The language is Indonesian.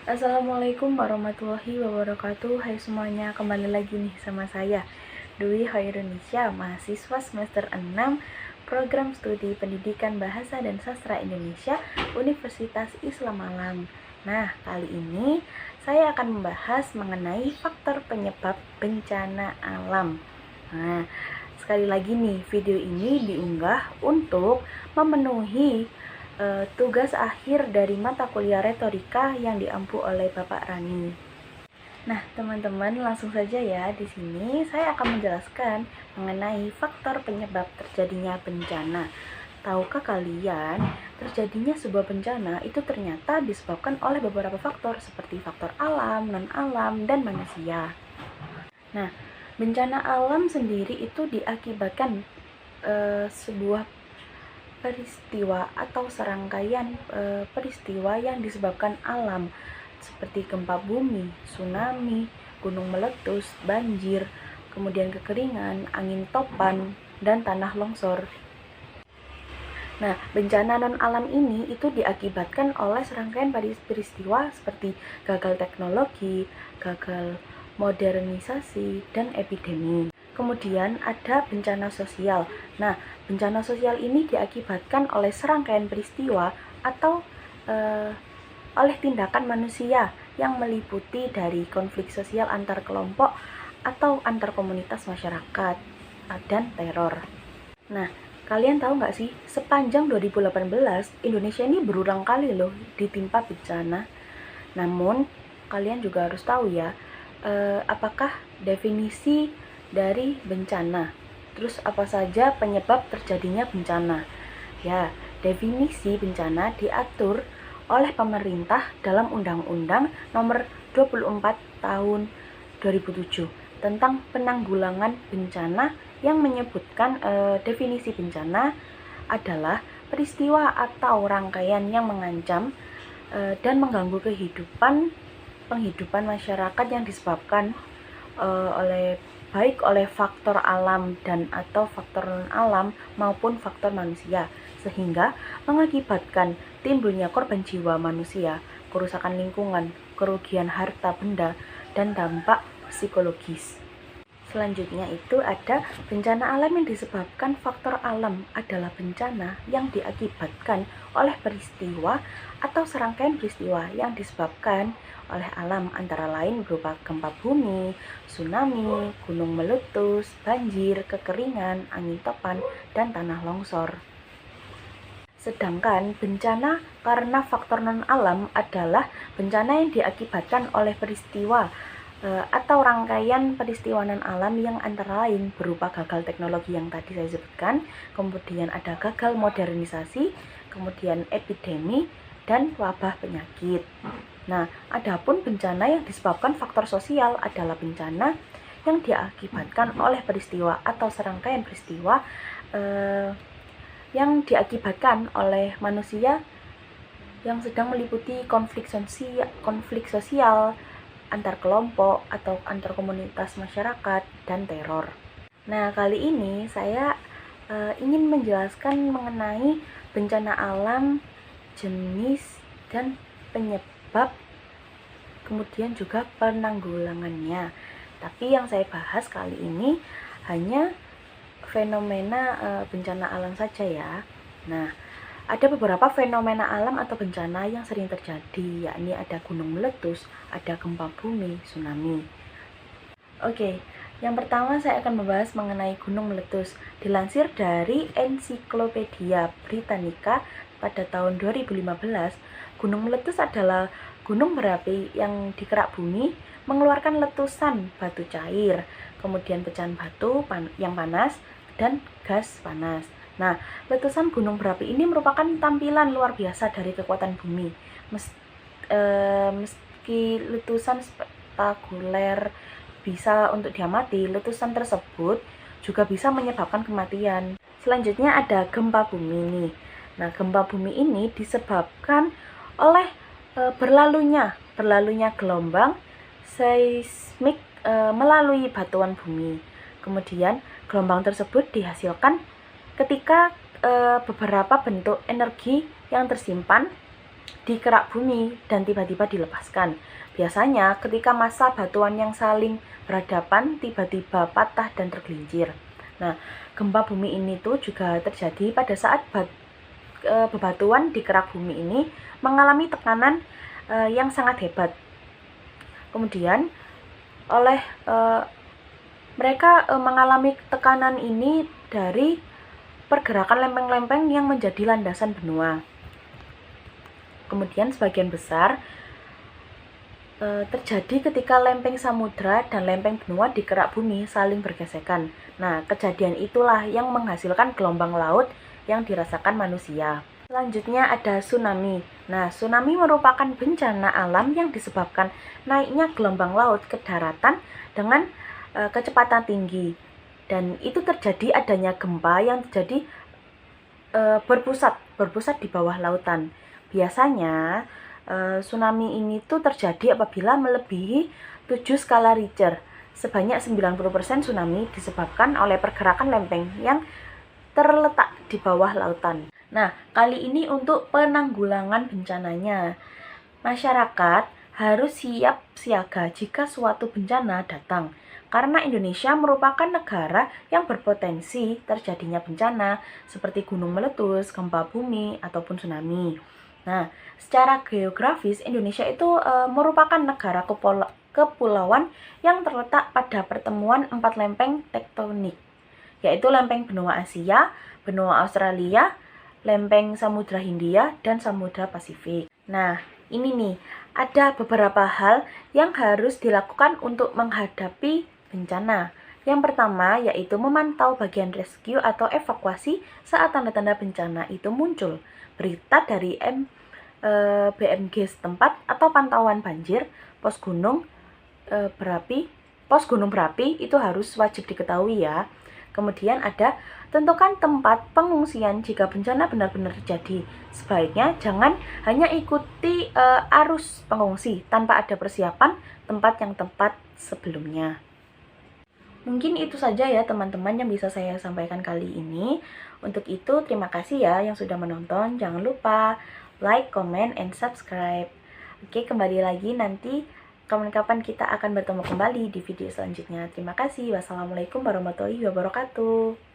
Assalamualaikum warahmatullahi wabarakatuh. Hai semuanya, kembali lagi nih sama saya Dwi Hoirunisya, mahasiswa semester 6 Program Studi Pendidikan Bahasa dan Sastra Indonesia Universitas Islam Malang. Nah, kali ini saya akan membahas mengenai faktor penyebab bencana alam. Nah, sekali lagi nih, video ini diunggah untuk memenuhi tugas akhir dari mata kuliah retorika yang diampu oleh Bapak Rani. Nah, teman-teman, langsung saja ya. Di sini saya akan menjelaskan mengenai faktor penyebab terjadinya bencana. Tahukah kalian, terjadinya sebuah bencana itu ternyata disebabkan oleh beberapa faktor seperti faktor alam, non-alam, dan manusia. Nah, bencana alam sendiri itu diakibatkan sebuah peristiwa atau serangkaian peristiwa yang disebabkan alam seperti gempa bumi, tsunami, gunung meletus, banjir, kemudian kekeringan, angin topan, dan tanah longsor. Nah, bencana non-alam ini itu diakibatkan oleh serangkaian peristiwa seperti gagal teknologi, gagal modernisasi, dan epidemi. Kemudian ada bencana sosial. Nah, bencana sosial ini diakibatkan oleh serangkaian peristiwa atau oleh tindakan manusia yang meliputi dari konflik sosial antar kelompok atau antar komunitas masyarakat dan teror. Nah, kalian tahu nggak sih, sepanjang 2018 Indonesia ini berulang kali loh ditimpa bencana. Namun, kalian juga harus tahu ya, apakah definisi dari bencana, terus apa saja penyebab terjadinya bencana. Ya, definisi bencana diatur oleh pemerintah dalam Undang-Undang Nomor 24 Tahun 2007 tentang penanggulangan bencana, yang menyebutkan definisi bencana adalah peristiwa atau rangkaian yang mengancam dan mengganggu penghidupan masyarakat yang disebabkan baik oleh faktor alam dan atau faktor non-alam maupun faktor manusia, sehingga mengakibatkan timbulnya korban jiwa manusia, kerusakan lingkungan, kerugian harta benda, dan dampak psikologis. Selanjutnya itu ada bencana alam yang disebabkan faktor alam adalah bencana yang diakibatkan oleh peristiwa atau serangkaian peristiwa yang disebabkan oleh alam, antara lain berupa gempa bumi, tsunami, gunung meletus, banjir, kekeringan, angin topan, dan tanah longsor. Sedangkan bencana karena faktor non-alam adalah bencana yang diakibatkan oleh peristiwa atau rangkaian peristiwa non-alam yang antara lain berupa gagal teknologi yang tadi saya sebutkan, kemudian ada gagal modernisasi, kemudian epidemi, dan wabah penyakit. Nah, adapun bencana yang disebabkan faktor sosial adalah bencana yang diakibatkan oleh peristiwa atau serangkaian peristiwa yang diakibatkan oleh manusia yang sedang meliputi konflik sosial antar kelompok atau antar komunitas masyarakat dan teror. Nah, kali ini saya ingin menjelaskan mengenai bencana alam, jenis dan penyebab, kemudian juga penanggulangannya. Tapi yang saya bahas kali ini hanya fenomena bencana alam saja ya. Nah, ada beberapa fenomena alam atau bencana yang sering terjadi, yakni ada gunung meletus, ada gempa bumi, tsunami. Oke, yang pertama saya akan membahas mengenai gunung meletus. Dilansir dari Ensiklopedia Britannica pada tahun 2015, gunung meletus adalah gunung berapi yang di kerak bumi mengeluarkan letusan batu cair, kemudian pecahan batu yang panas, dan gas panas. Nah, letusan gunung berapi ini merupakan tampilan luar biasa dari kekuatan bumi. Meski letusan spektakuler bisa untuk diamati, letusan tersebut juga bisa menyebabkan kematian. Selanjutnya ada gempa bumi nih. Nah, gempa bumi ini disebabkan oleh berlalunya gelombang seismik melalui batuan bumi. Kemudian gelombang tersebut dihasilkan ketika beberapa bentuk energi yang tersimpan dikerak bumi dan tiba-tiba dilepaskan. Biasanya ketika massa batuan yang saling berhadapan tiba-tiba patah dan tergelincir. Nah, gempa bumi ini tuh juga terjadi pada saat bebatuan di kerak bumi ini mengalami tekanan yang sangat hebat. Kemudian oleh mereka mengalami tekanan ini dari pergerakan lempeng-lempeng yang menjadi landasan benua. Kemudian sebagian besar terjadi ketika lempeng samudra dan lempeng benua di kerak bumi saling bergesekan. Nah, kejadian itulah yang menghasilkan gelombang laut yang dirasakan manusia. Selanjutnya ada tsunami. Nah, tsunami merupakan bencana alam yang disebabkan naiknya gelombang laut ke daratan dengan kecepatan tinggi. Dan itu terjadi adanya gempa yang terjadi berpusat di bawah lautan. Biasanya tsunami ini tuh terjadi apabila melebihi 7 skala Richter. Sebanyak 90% tsunami disebabkan oleh pergerakan lempeng yang terletak di bawah lautan. Nah, kali ini untuk penanggulangan bencananya. Masyarakat harus siap siaga jika suatu bencana datang. Karena Indonesia merupakan negara yang berpotensi terjadinya bencana seperti gunung meletus, gempa bumi, ataupun tsunami. Nah, secara geografis Indonesia itu merupakan negara kepulauan yang terletak pada pertemuan 4 lempeng tektonik, yaitu lempeng benua Asia, benua Australia, lempeng Samudra Hindia, dan Samudra Pasifik. Nah, ini nih, ada beberapa hal yang harus dilakukan untuk menghadapi bencana. Yang pertama yaitu memantau bagian rescue atau evakuasi saat tanda-tanda bencana itu muncul. Berita dari BMG setempat atau pantauan banjir, pos gunung berapi itu harus wajib diketahui ya. Kemudian ada tentukan tempat pengungsian jika bencana benar-benar terjadi. Sebaiknya jangan hanya ikuti arus pengungsi tanpa ada persiapan tempat yang tepat sebelumnya. Mungkin itu saja ya teman-teman yang bisa saya sampaikan kali ini. Untuk itu terima kasih ya yang sudah menonton. Jangan lupa like, comment, and subscribe. Oke, kembali lagi nanti kapan-kapan kita akan bertemu kembali di video selanjutnya. Terima kasih. Wassalamualaikum warahmatullahi wabarakatuh.